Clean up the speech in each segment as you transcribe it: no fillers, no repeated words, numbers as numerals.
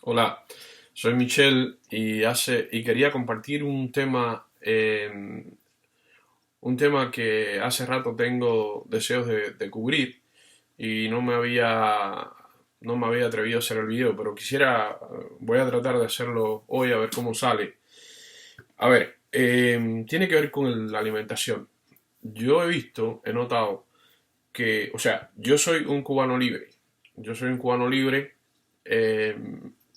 Hola, soy Michelle y quería compartir un tema que hace rato tengo deseos de cubrir y no me había atrevido a hacer el video, pero voy a tratar de hacerlo hoy a ver cómo sale. A ver, tiene que ver con la alimentación. He notado que, o sea, yo soy un cubano libre. Yo soy un cubano libre. eh,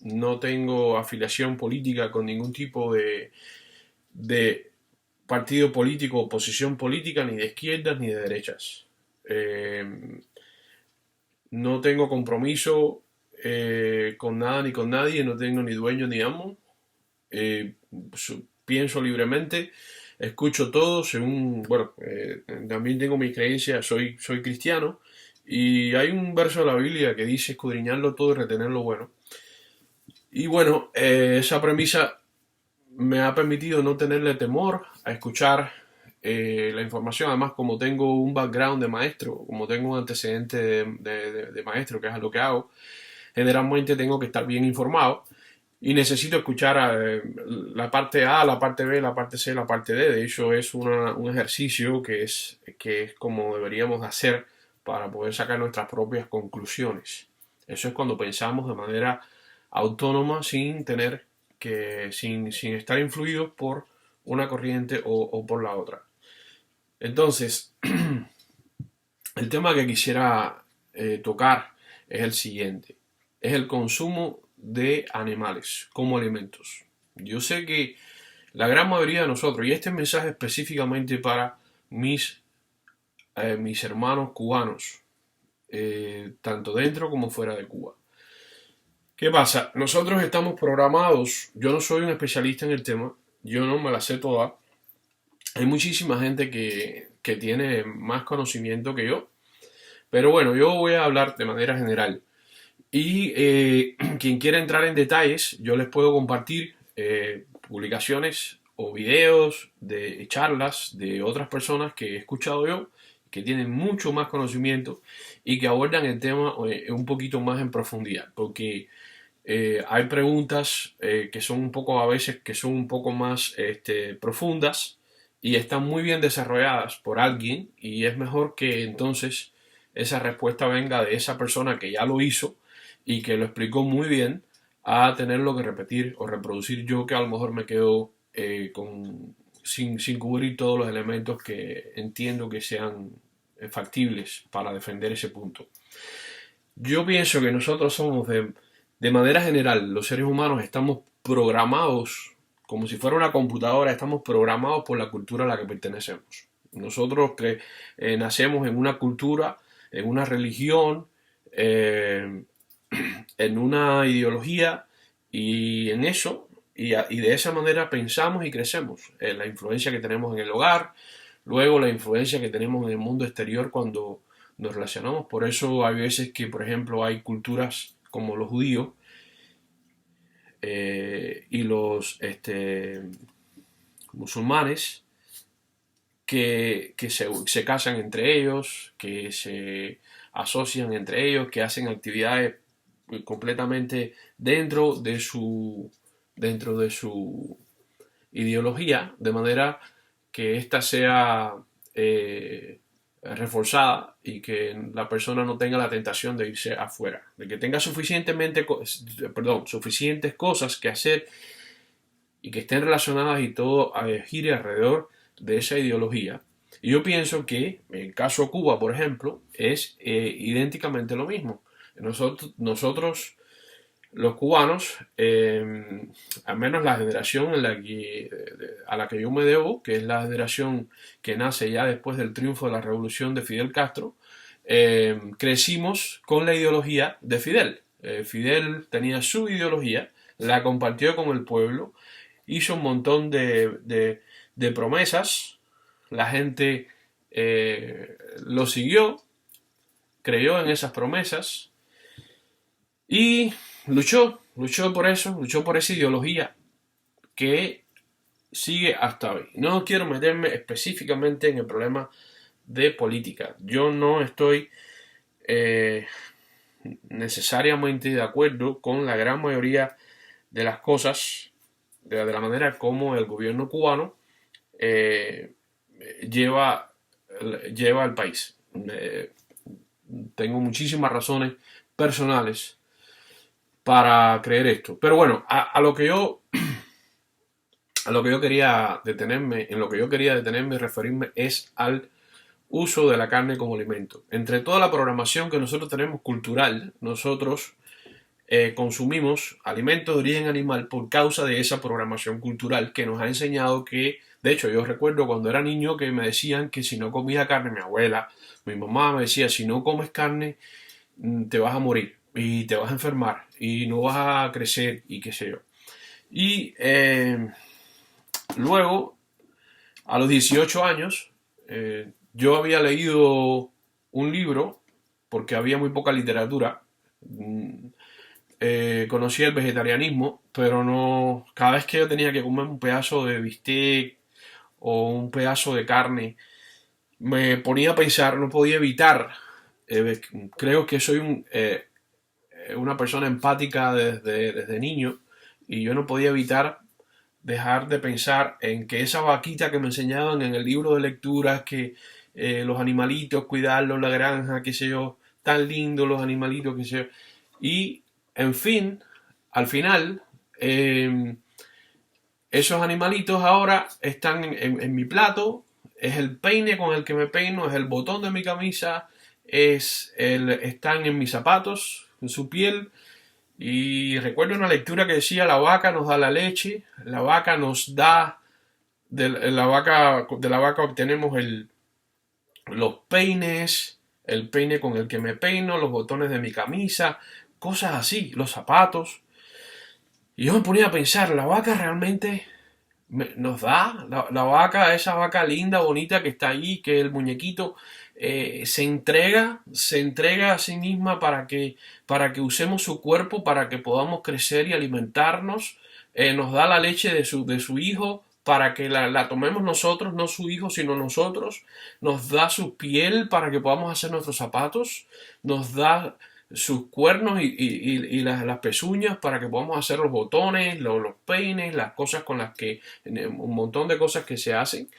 no tengo afiliación política con ningún tipo de partido político o posición política, ni de izquierdas ni de derechas. Eh, no tengo compromiso con nada ni con nadie, no tengo ni dueño ni amo. eh, Pienso libremente, escucho todo según, bueno, también tengo mis creencias, soy cristiano, y hay un verso de la Biblia que dice escudriñarlo todo y retener lo bueno. Y bueno, esa premisa me ha permitido no tenerle temor a escuchar la información. Además, como tengo un background de maestro, como tengo un antecedente de maestro, que es lo que hago, generalmente tengo que estar bien informado y necesito escuchar la parte A, la parte B, la parte C, la parte D. De hecho, es un ejercicio que es como deberíamos hacer para poder sacar nuestras propias conclusiones. Eso es cuando pensamos de manera autónoma sin estar influidos por una corriente o por la otra. Entonces, el tema que quisiera tocar es el siguiente. Es el consumo de animales como alimentos. Yo sé que la gran mayoría de nosotros, y este mensaje específicamente para mis hermanos cubanos, tanto dentro como fuera de Cuba. ¿Qué pasa? Nosotros estamos programados, yo no soy un especialista en el tema, yo no me la sé toda. Hay muchísima gente que tiene más conocimiento que yo, pero bueno, yo voy a hablar de manera general. Y quien quiera entrar en detalles, yo les puedo compartir publicaciones o videos de charlas de otras personas que he escuchado yo, que tienen mucho más conocimiento y que abordan el tema un poquito más en profundidad, porque hay preguntas que son un poco, a veces, que son un poco más profundas y están muy bien desarrolladas por alguien, y es mejor que entonces esa respuesta venga de esa persona que ya lo hizo y que lo explicó muy bien, a tenerlo que repetir o reproducir yo, que a lo mejor me quedo sin cubrir todos los elementos que entiendo que sean factibles para defender ese punto. Yo pienso que nosotros somos de manera general, los seres humanos estamos programados, como si fuera una computadora, estamos programados por la cultura a la que pertenecemos. Nosotros que nacemos en una cultura, en una religión, eh, en una ideología, y en eso, y de esa manera pensamos y crecemos. La influencia que tenemos en el hogar, luego la influencia que tenemos en el mundo exterior cuando nos relacionamos. Por eso hay veces que, por ejemplo, hay culturas como los judíos y los musulmanes que se casan entre ellos, que se asocian entre ellos, que hacen actividades completamente dentro de su ideología, de manera que ésta sea reforzada y que la persona no tenga la tentación de irse afuera, de que tenga suficientes cosas que hacer y que estén relacionadas, y todo gire alrededor de esa ideología. Y yo pienso que en el caso de Cuba, por ejemplo, es idénticamente lo mismo. Nosotros los cubanos, al menos la generación a la que yo me debo, que es la generación que nace ya después del triunfo de la revolución de Fidel Castro, crecimos con la ideología de Fidel. Fidel tenía su ideología, la compartió con el pueblo, hizo un montón de promesas, la gente lo siguió, creyó en esas promesas y luchó por eso, luchó por esa ideología que sigue hasta hoy. No quiero meterme específicamente en el problema de política. Yo no estoy eh, necesariamente de acuerdo con la gran mayoría de las cosas, de la manera como el gobierno cubano eh, lleva, lleva al país. Tengo muchísimas razones personales para creer esto. Pero bueno, a lo que yo quería detenerme, en lo que yo quería detenerme y referirme es al uso de la carne como alimento. Entre toda la programación que nosotros tenemos cultural, nosotros consumimos alimentos de origen animal por causa de esa programación cultural que nos ha enseñado que, de hecho, yo recuerdo cuando era niño que me decían que si no comía carne, mi abuela, mi mamá me decía, si no comes carne, te vas a morir y te vas a enfermar y no vas a crecer y qué sé yo. Y luego, a los 18 años, yo había leído un libro, porque había muy poca literatura, conocí el vegetarianismo, pero no, cada vez que yo tenía que comer un pedazo de bistec o un pedazo de carne, me ponía a pensar, no podía evitar, eh, creo que soy una persona empática desde niño y yo no podía evitar dejar de pensar en que esa vaquita que me enseñaban en el libro de lecturas, que los animalitos, cuidarlos, la granja, qué sé yo, tan lindos los animalitos, qué sé yo. Y, en fin, al final, esos animalitos ahora están en mi plato, es el peine con el que me peino, es el botón de mi camisa, están en mis zapatos, en su piel. Y recuerdo una lectura que decía, la vaca nos da la leche, la vaca nos da, de la vaca obtenemos los peines, el peine con el que me peino, los botones de mi camisa, cosas así, los zapatos. Y yo me ponía a pensar, la vaca realmente nos da, la vaca, esa vaca linda, bonita que está ahí, que el muñequito se entrega a sí misma para que usemos su cuerpo, para que podamos crecer y alimentarnos, nos da la leche de su hijo para que la tomemos nosotros, no su hijo, sino nosotros, nos da su piel para que podamos hacer nuestros zapatos, nos da sus cuernos y las pezuñas para que podamos hacer los botones, los peines, las cosas con las que, un montón de cosas que se hacen.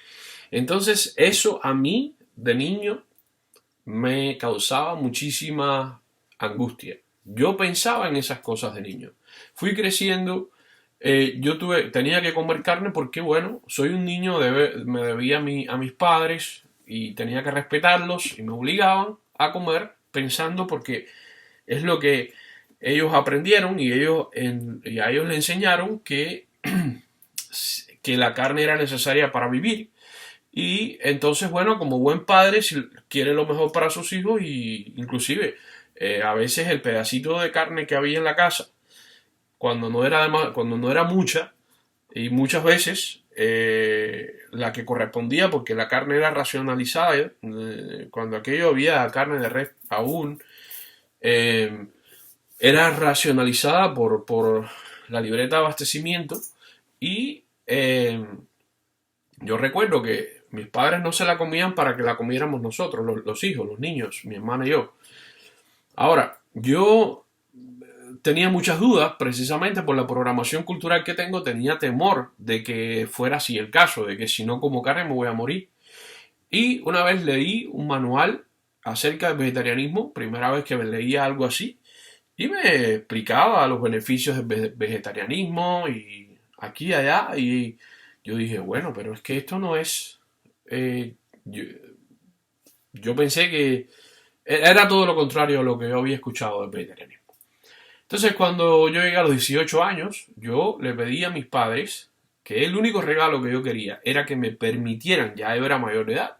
Entonces eso a mí de niño me causaba muchísima angustia. Yo pensaba en esas cosas de niño. Fui creciendo, tenía que comer carne porque, bueno, soy un niño, me debía a mis padres y tenía que respetarlos y me obligaban a comer pensando porque es lo que ellos aprendieron y y a ellos le enseñaron que la carne era necesaria para vivir. Y entonces, bueno, como buen padre, si quiere lo mejor para sus hijos y inclusive a veces el pedacito de carne que había en la casa, cuando no era mucha, y muchas veces la que correspondía, porque la carne era racionalizada, cuando aquello había carne de res aún, eh, era racionalizada por la libreta de abastecimiento y yo recuerdo que mis padres no se la comían para que la comiéramos nosotros, los hijos, los niños, mi hermana y yo. Ahora, yo tenía muchas dudas, precisamente por la programación cultural que tengo, tenía temor de que fuera así el caso, de que si no como carne me voy a morir. Y una vez leí un manual acerca del vegetarianismo, primera vez que leía algo así, y me explicaba los beneficios del vegetarianismo y aquí y allá. Y yo dije, bueno, pero es que esto no es... eh, yo, yo pensé que era todo lo contrario a lo que yo había escuchado del vegetarianismo. Entonces, cuando yo llegué a los 18 años, yo le pedí a mis padres que el único regalo que yo quería era que me permitieran, ya yo era mayor de edad,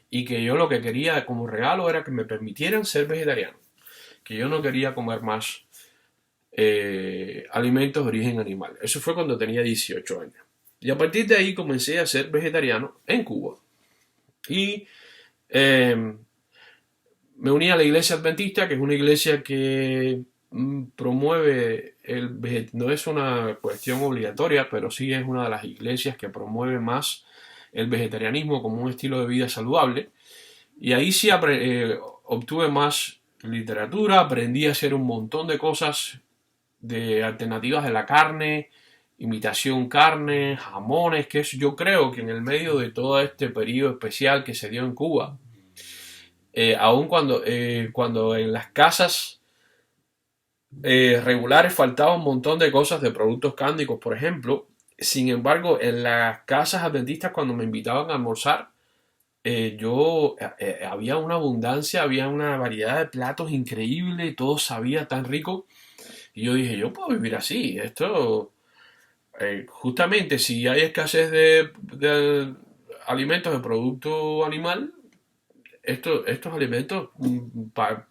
y que yo lo que quería como regalo era que me permitieran ser vegetariano, que yo no quería comer más alimentos de origen animal. Eso fue cuando tenía 18 años. Y a partir de ahí comencé a ser vegetariano en Cuba. Y eh, me uní a la iglesia adventista, que es una iglesia que promueve no es una cuestión obligatoria, pero sí es una de las iglesias que promueve más el vegetarianismo como un estilo de vida saludable. Y ahí sí obtuve más literatura, aprendí a hacer un montón de cosas de alternativas de la carne, imitación carne, jamones, que es, yo creo que en el medio de todo este periodo especial que se dio en Cuba, aun cuando en las casas regulares faltaba un montón de cosas de productos cárnicos, por ejemplo, sin embargo, en las casas adventistas cuando me invitaban a almorzar, había una abundancia, había una variedad de platos increíble, todo sabía tan rico. Y yo dije, yo puedo vivir así. Esto, justamente, si hay escasez de alimentos de producto animal, estos alimentos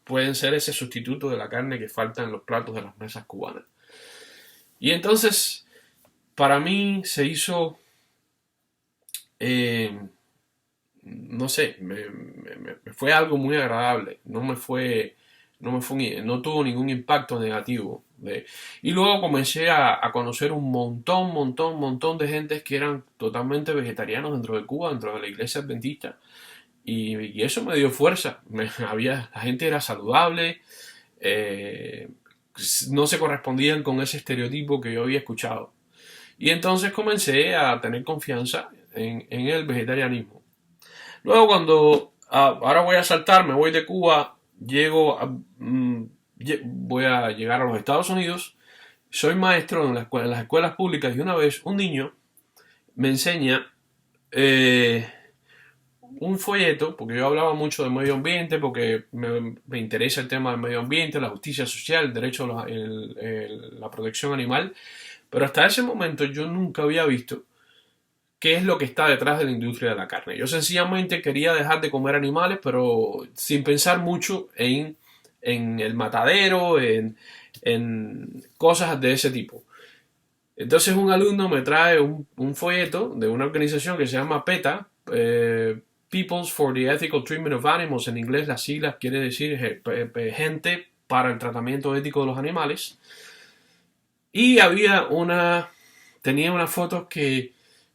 pueden ser ese sustituto de la carne que falta en los platos de las mesas cubanas. Y entonces, para mí se hizo, eh, no sé, me fue algo muy agradable. No tuvo ningún impacto negativo. Y luego comencé a conocer un montón de gentes que eran totalmente vegetarianos dentro de Cuba, dentro de la iglesia adventista. Y eso me dio fuerza. La gente era saludable, eh, no se correspondían con ese estereotipo que yo había escuchado. Y entonces comencé a tener confianza en el vegetarianismo. Luego ahora voy a saltar, me voy de Cuba, voy a llegar a los Estados Unidos, soy maestro en las escuelas públicas y una vez un niño me enseña eh, un folleto, porque yo hablaba mucho del medio ambiente, porque me interesa el tema del medio ambiente, la justicia social, el derecho a la protección animal, pero hasta ese momento yo nunca había visto qué es lo que está detrás de la industria de la carne. Yo sencillamente quería dejar de comer animales, pero sin pensar mucho en el matadero, en cosas de ese tipo. Entonces un alumno me trae un folleto de una organización que se llama PETA, Peoples for the Ethical Treatment of Animals, en inglés las siglas quiere decir gente para el tratamiento ético de los animales. Y tenía unas fotos que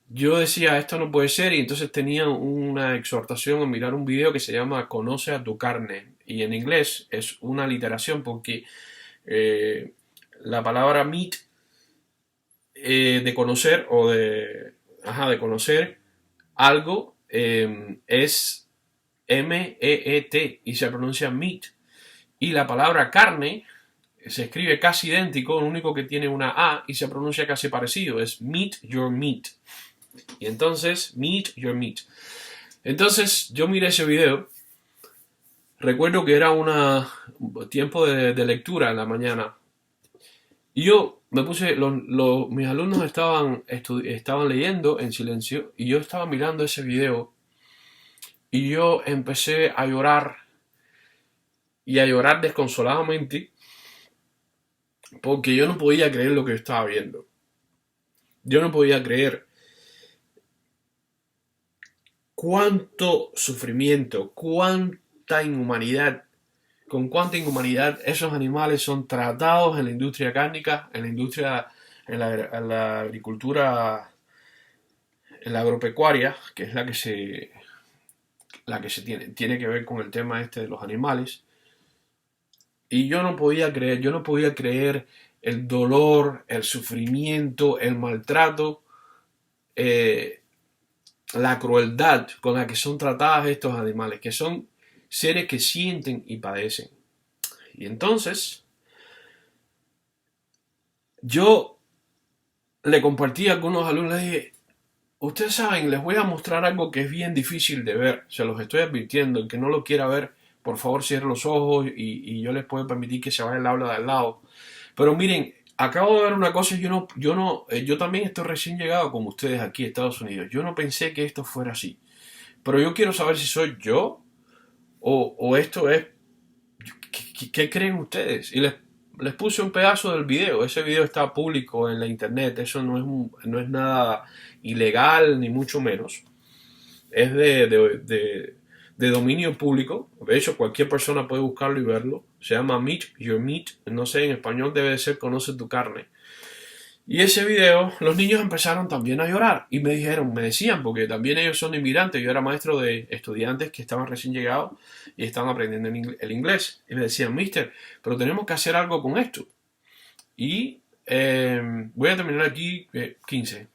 yo decía, esto no puede ser, y entonces tenía una exhortación a mirar un video que se llama Conoce a tu carne, y en inglés es una aliteración porque la palabra meat, de conocer de conocer algo, es M-E-E-T y se pronuncia meat, y la palabra carne se escribe casi idéntico, lo único que tiene una A y se pronuncia casi parecido, es meat your meat. Y entonces, meat your meat. Entonces, yo miré ese video. Recuerdo que era un tiempo de lectura en la mañana. Y yo me puse, mis alumnos estaban leyendo en silencio y yo estaba mirando ese video y yo empecé a llorar y a llorar desconsoladamente porque yo no podía creer lo que yo estaba viendo. Yo no podía creer cuánto sufrimiento, cuánta inhumanidad, con cuánta inhumanidad esos animales son tratados en la industria cárnica, en la industria, en la agricultura, en la agropecuaria, que es la que se tiene que ver con el tema este de los animales. Y yo no podía creer el dolor, el sufrimiento, el maltrato, eh, la crueldad con la que son tratados estos animales, que son seres que sienten y padecen. Y entonces, yo le compartí a algunos alumnos, les dije, ustedes saben, les voy a mostrar algo que es bien difícil de ver, se los estoy advirtiendo, el que no lo quiera ver, por favor cierre los ojos y yo les puedo permitir que se vaya al aula de al lado. Pero miren, acabo de ver una cosa y yo también estoy recién llegado como ustedes aquí a Estados Unidos. Yo no pensé que esto fuera así. Pero yo quiero saber si soy yo o esto es... ¿Qué creen ustedes? Y les puse un pedazo del video. Ese video está público en la internet. Eso no es nada ilegal ni mucho menos. Es de dominio público. De hecho, cualquier persona puede buscarlo y verlo. Se llama Meat Your Meat. No sé, en español debe de ser Conoce tu carne. Y ese video, los niños empezaron también a llorar y me decían, porque también ellos son inmigrantes, yo era maestro de estudiantes que estaban recién llegados y estaban aprendiendo el inglés. Y me decían, mister, pero tenemos que hacer algo con esto. Y voy a terminar aquí 15.